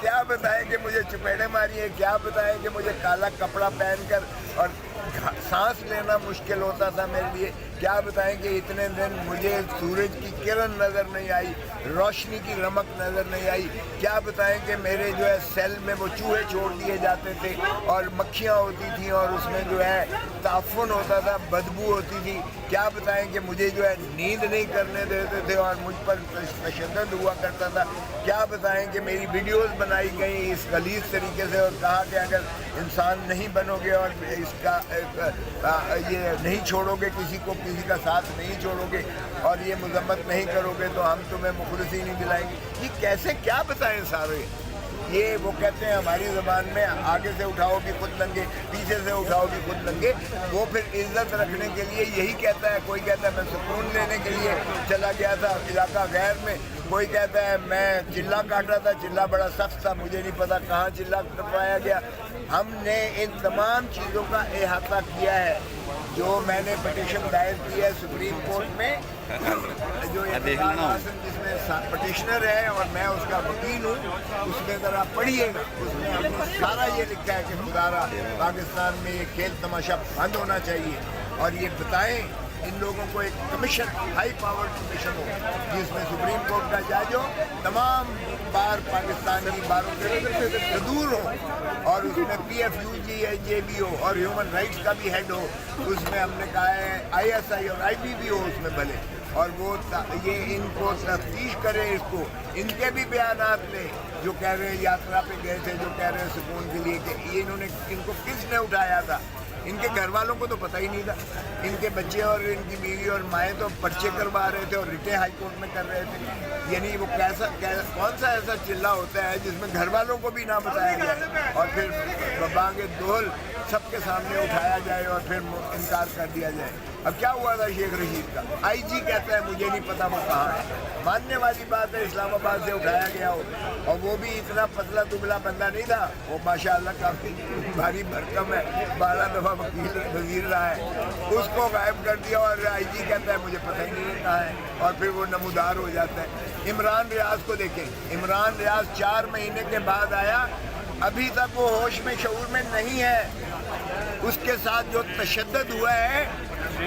کیا بتائیں کہ مجھے چپیڑے ماری ہیں، کیا بتائیں کہ مجھے کالا کپڑا پہن کر اور سانس لینا مشکل ہوتا تھا میرے لیے، کیا بتائیں کہ اتنے دن مجھے سورج کی کرن نظر نہیں آئی، روشنی کی رمق نظر نہیں آئی، کیا بتائیں کہ میرے جو ہے سیل میں وہ چوہے چھوڑ دیے جاتے تھے اور مکھیاں ہوتی تھیں اور اس میں جو ہے تعفن ہوتا تھا، بدبو ہوتی تھی، کیا بتائیں کہ مجھے جو ہے نیند نہیں کرنے دیتے تھے اور مجھ پر تشدد ہوا کرتا تھا، کیا بتائیں کہ میری ویڈیوز بنائی گئیں اس غلیظ طریقے سے اور کہا کہ اگر انسان نہیں بنو گے اور اس کا یہ نہیں چھوڑو گے کسی کو، کسی کا ساتھ نہیں چھوڑو گے اور یہ مذمت نہیں کرو گے تو ہم تمہیں مخلصی نہیں دلائیں گے. یہ کیسے کیا بتائیں سارے. یہ وہ کہتے ہیں ہماری زبان میں آگے سے اٹھاؤ بھی خود لنگے، پیچھے سے اٹھاؤ بھی خود لنگے. وہ پھر عزت رکھنے کے لیے یہی کہتا ہے. کوئی کہتا ہے میں سکون لینے کے لیے چلا گیا تھا علاقہ غیر میں، کوئی کہتا ہے میں چلہ کاٹا تھا، چلہ بڑا سخت تھا، مجھے نہیں پتا کہاں چلہ کٹوایا گیا. ہم نے ان تمام چیزوں کا احاطہ کیا ہے. جو میں نے پٹیشن دائر کی ہے سپریم کورٹ میں، جو جس میں پٹیشنر ہے اور میں اس کا وکیل ہوں، اس میں ذرا پڑھیے گا. اس میں ہم نے سارا یہ لکھا ہے کہ خدارا پاکستان میں یہ کھیل تماشا بند ہونا چاہیے اور یہ بتائیں ان لوگوں کو ایک کمیشن، ہائی پاور کمیشن ہو جس میں سپریم کورٹ کا جج ہو، تمام بار پاکستان کی باروں سے دور ہو اور اس میں PFU جے بھی ہو اور ہیومن رائٹس کا بھی ہیڈ ہو. اس میں ہم نے کہا ہے ISI اور IB بھی ہو اس میں بھلے، اور وہ یہ ان کو تفتیش کرے، اس کو ان کے بھی بیانات لیں جو کہہ رہے ہیں یاترا پہ گئے تھے، جو کہہ رہے ہیں سکون کے لیے کہ یہ انہوں نے ان کو کس نے اٹھایا تھا. ان کے گھر والوں کو تو پتہ ہی نہیں تھا. ان کے بچے اور ان کی بیوی اور مائیں تو پرچے کروا رہے تھے اور رٹیں ہائی کورٹ میں کر رہے تھے. یعنی وہ کون سا ایسا چلہ ہوتا ہے جس میں گھر والوں کو بھی نہ بتایا جائے اور پھر بانگ دول سب کے سامنے اٹھایا جائے اور پھر انکار کر دیا جائے. اب کیا ہوا تھا شیخ رشید کا؟ IG کہتا ہے مجھے نہیں پتا وہ کہاں ہے. ماننے والی بات ہے اسلام آباد سے اٹھایا گیا ہو اور وہ بھی اتنا پتلا دبلا بندہ نہیں تھا. وہ ماشاءاللہ کافی بھاری بھرکم ہے، 12 دفعہ وزیر رہا ہے. اس کو غائب کر دیا اور IG کہتا ہے مجھے پتہ ہی نہیں کہاں ہے اور پھر وہ نمودار ہو جاتا ہے. عمران ریاض کو دیکھیں، عمران ریاض 4 مہینے کے بعد آیا، ابھی تک وہ ہوش میں شعور میں نہیں ہے. اس کے ساتھ جو تشدد ہوا ہے،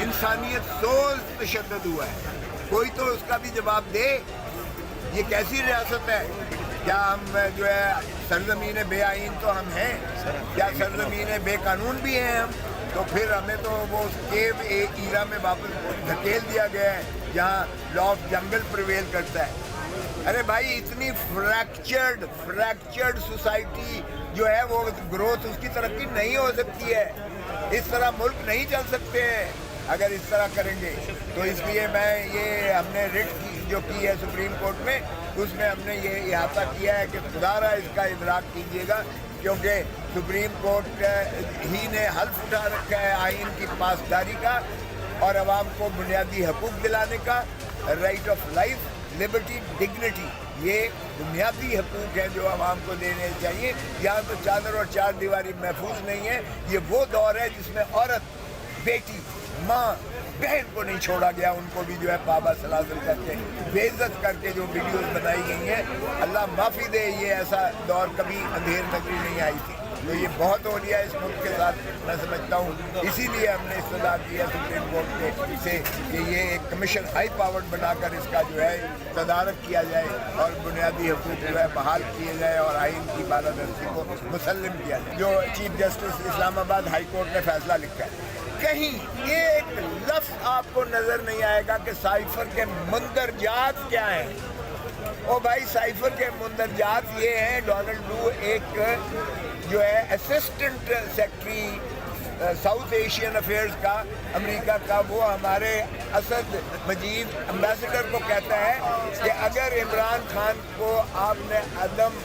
انسانیت سوز تشدد ہوا ہے، کوئی تو اس کا بھی جواب دے. یہ کیسی ریاست ہے؟ کیا ہم جو ہے سرزمین بے آئین تو ہم ہیں؟ کیا سرزمین بے قانون بھی ہیں ہم؟ تو پھر ہمیں تو وہ اس کیو ایرا میں واپس دھکیل دیا گیا ہے جہاں لا آف جنگل پریویل کرتا ہے. ارے بھائی اتنی فریکچرڈ سوسائٹی جو ہے وہ گروتھ اس کی ترقی نہیں ہو سکتی ہے. اس طرح ملک نہیں چل سکتے ہیں اگر اس طرح کریں گے. تو اس لیے ہم نے رٹ جو کی ہے سپریم کورٹ میں، اس میں ہم نے یہ احاطہ کیا ہے کہ خدارا اس کا ادراک کیجیے گا، کیونکہ سپریم کورٹ ہی نے حلف اٹھا رکھا ہے آئین کی پاسداری کا اور عوام کو بنیادی حقوق دلانے کا. Right of life, Liberty, dignity, یہ بنیادی حقوق ہیں جو عوام کو دینے چاہیے. یہاں تو چادر اور چار دیواری محفوظ نہیں ہے. یہ وہ دور ہے جس میں عورت، بیٹی، ماں، بہن کو نہیں چھوڑا گیا، ان کو بھی جو ہے پابا سلاسل کر کے بے عزت کر کے جو ویڈیوز بنائی گئی ہیں. اللہ معافی دے، یہ ایسا دور کبھی اندھیر نگری نہیں آئی تھی. تو یہ بہت ہو رہا ہے اس ملک کے ساتھ، میں سمجھتا ہوں. اسی لیے ہم نے استدعا کیا سپریم کورٹ سے کہ یہ ایک کمیشن ہائی پاورڈ بنا کر اس کا جو ہے تدارک کیا جائے اور بنیادی حقوق جو ہے بحال کیے جائے اور آئین کی بالادستی کو مسلم کیا جائے. جو چیف جسٹس اسلام آباد ہائی کورٹ نے فیصلہ لکھا ہے، کہیں یہ ایک لفظ آپ کو نظر نہیں آئے گا کہ سائفر کے مندرجات کیا ہیں. او بھائی، سائفر کے مندرجات یہ ہیں، ڈونلڈ لو ایک جو ہے assistant secretary south Asian affairs کا امریکہ کا، وہ ہمارے اسد مجید امبیسڈر کو کہتا ہے کہ اگر عمران خان کو آپ نے عدم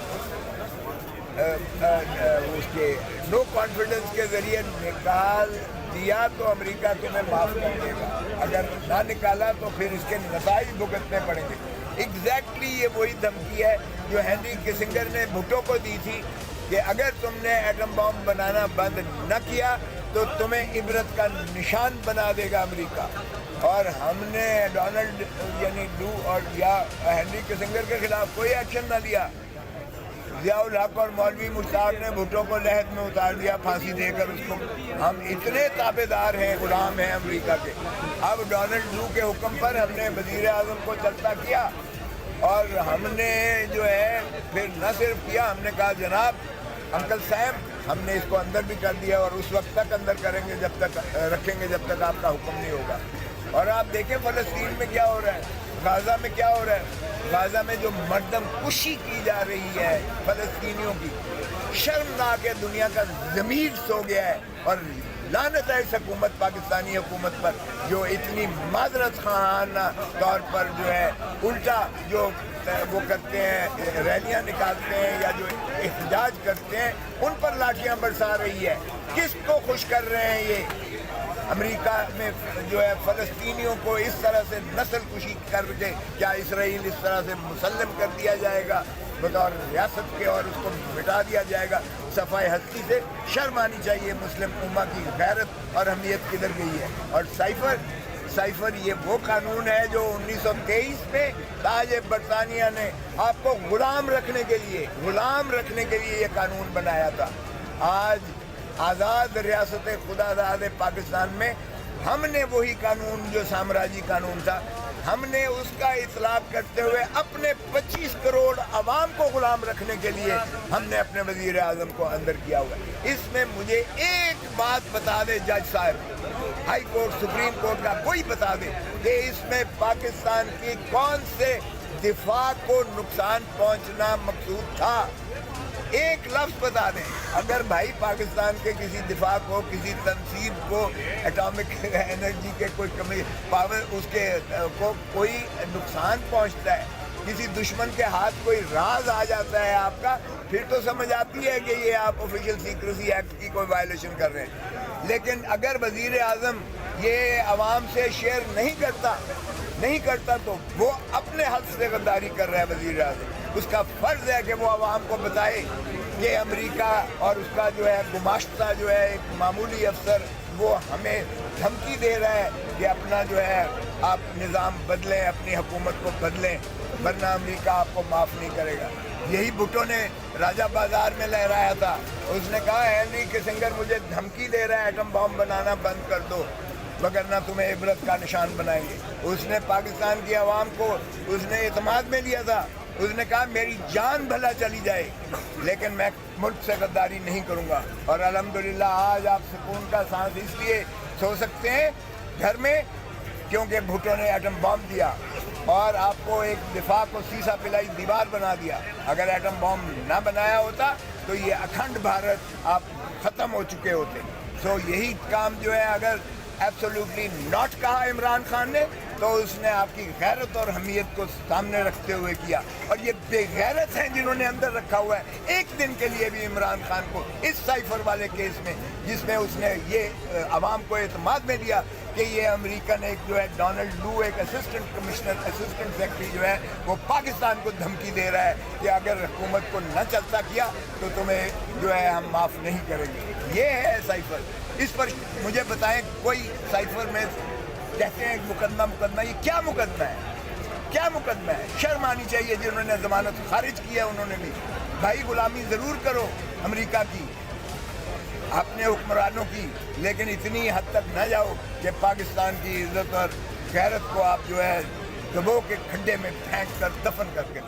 اس کے نو کانفیڈنس کے ذریعے نکال دیا تو امریکہ تمہیں معاف کر دے گا، اگر نہ نکالا تو پھر اس کے نتائج بھگتنے پڑیں گے. ایگزیکٹلی یہ وہی دھمکی ہے جو ہینری کسنگر نے بھٹو کو دی تھی کہ اگر تم نے ایٹم بم بنانا بند نہ کیا تو تمہیں عبرت کا نشان بنا دے گا امریکہ. اور ہم نے ڈونلڈ یعنی لو اور یا ہینری کسنگر کے خلاف کوئی ایکشن نہ لیا. ضیاء الحق اور مولوی مشتاق نے بھٹو کو لحد میں اتار دیا پھانسی دے کر اس کو. ہم اتنے تابع دار ہیں، غلام ہیں امریکہ کے. اب ڈونلڈ لو کے حکم پر ہم نے وزیر اعظم کو چلتا کیا، اور ہم نے جو ہے پھر نہ صرف کیا، ہم نے کہا جناب انکل سیم ہم نے اس کو اندر بھی کر دیا، اور اس وقت تک اندر کریں گے جب تک رکھیں گے جب تک آپ کا حکم نہیں ہوگا. اور آپ دیکھیں فلسطین میں کیا ہو رہا ہے، غازہ میں کیا ہو رہا ہے. غازہ میں جو مردم کشی کی جا رہی ہے فلسطینیوں کی، شرمناک ہے. دنیا کا ضمیر سو گیا ہے، اور لعنت ہے اس حکومت، پاکستانی حکومت پر، جو اتنی معذرت خواہانہ طور پر جو ہے الٹا جو وہ کرتے ہیں، ریلیاں نکالتے ہیں یا جو احتجاج کرتے ہیں، ان پر لاٹھیاں برسا رہی ہے. کس کو خوش کر رہے ہیں یہ؟ امریکہ میں جو ہے فلسطینیوں کو اس طرح سے نسل کشی کر کے کیا اسرائیل اس طرح سے مسلم کر دیا جائے گا بطور ریاست کے، اور اس کو مٹا دیا جائے گا؟ صفائے ہستی سے شرم آنی چاہیے. مسلم امہ کی غیرت اور اہمیت کدھر گئی ہے؟ اور سائفر یہ وہ قانون ہے جو 1923 میں تاج برطانیہ نے آپ کو غلام رکھنے کے لیے یہ قانون بنایا تھا. آج آزاد ریاست خدا آزاد پاکستان میں ہم نے وہی قانون جو سامراجی قانون تھا، ہم نے اس کا اطلاق کرتے ہوئے اپنے 25 کروڑ عوام کو غلام رکھنے کے لیے ہم نے اپنے وزیر اعظم کو اندر کیا ہوا ہے. اس میں مجھے ایک بات بتا دے جج صاحب، ہائی کورٹ سپریم کورٹ کا کوئی بتا دے کہ اس میں پاکستان کی کون سے دفاع کو نقصان پہنچنا مقصود تھا. ایک لفظ بتا دیں. اگر بھائی پاکستان کے کسی دفاع کو، کسی تنصیب کو، ایٹامک انرجی کے کوئی پاور اس کے کو کوئی نقصان پہنچتا ہے، کسی دشمن کے ہاتھ کوئی راز آ جاتا ہے آپ کا، پھر تو سمجھ آتی ہے کہ یہ آپ آفیشیل سیکریسی ایکٹ کی کوئی وائلیشن کر رہے ہیں. لیکن اگر وزیر اعظم یہ عوام سے شیئر نہیں کرتا تو وہ اپنے حق سے غداری کر رہا ہے. وزیر اعظم اس کا فرض ہے کہ وہ عوام کو بتائے کہ امریکہ اور اس کا جو ہے گماشتہ جو ہے ایک معمولی افسر وہ ہمیں دھمکی دے رہا ہے کہ اپنا جو ہے آپ نظام بدلیں، اپنی حکومت کو بدلیں، ورنہ امریکہ آپ کو معاف نہیں کرے گا. یہی بھٹو نے راجہ بازار میں لہرایا تھا. اس نے کہا ہینری کسنگر مجھے دھمکی دے رہا ہے ایٹم بم بنانا بند کر دو وگرنہ تمہیں عبرت کا نشان بنائیں گے. اس نے پاکستان کی عوام کو اس نے اعتماد میں لیا تھا. اس نے کہا میری جان بھلا چلی جائے لیکن میں ملک سے غداری نہیں کروں گا. اور الحمدللہ آج آپ سکون کا سانس اس لیے سو سکتے ہیں گھر میں کیونکہ بھٹو نے ایٹم بم دیا اور آپ کو ایک دفاع کو سیسا پلائی دیوار بنا دیا. اگر ایٹم بم نہ بنایا ہوتا تو یہ اکھنڈ بھارت آپ ختم ہو چکے ہوتے. سو یہی کام جو ہے اگر ایبسولوٹلی ناٹ کہا عمران خان نے تو اس نے آپ کی غیرت اور حمیت کو سامنے رکھتے ہوئے کیا. اور یہ بے غیرت ہیں جنہوں نے اندر رکھا ہوا ہے ایک دن کے لیے بھی عمران خان کو اس سائفر والے کیس میں، جس میں اس نے یہ عوام کو اعتماد میں لیا کہ یہ امریکن ایک جو ہے ڈونلڈ لو ایک اسسٹنٹ کمشنر، اسسٹنٹ سیکرٹری جو ہے وہ پاکستان کو دھمکی دے رہا ہے کہ اگر حکومت کو نہ چلتا کیا تو تمہیں جو ہے ہم معاف نہیں کریں گے. یہ ہے سائفر. اس پر مجھے بتائیں کوئی سائفر میں کہتے ہیں مقدمہ، یہ کیا مقدمہ ہے؟ شرم آنی چاہیے جنہوں نے ضمانت خارج کی ہے. انہوں نے بھی بھائی غلامی ضرور کرو امریکہ کی، اپنے حکمرانوں کی، لیکن اتنی حد تک نہ جاؤ کہ پاکستان کی عزت اور غیرت کو آپ جو ہے دبو کے کھڈے میں پھینک کر دفن کر کے دیں.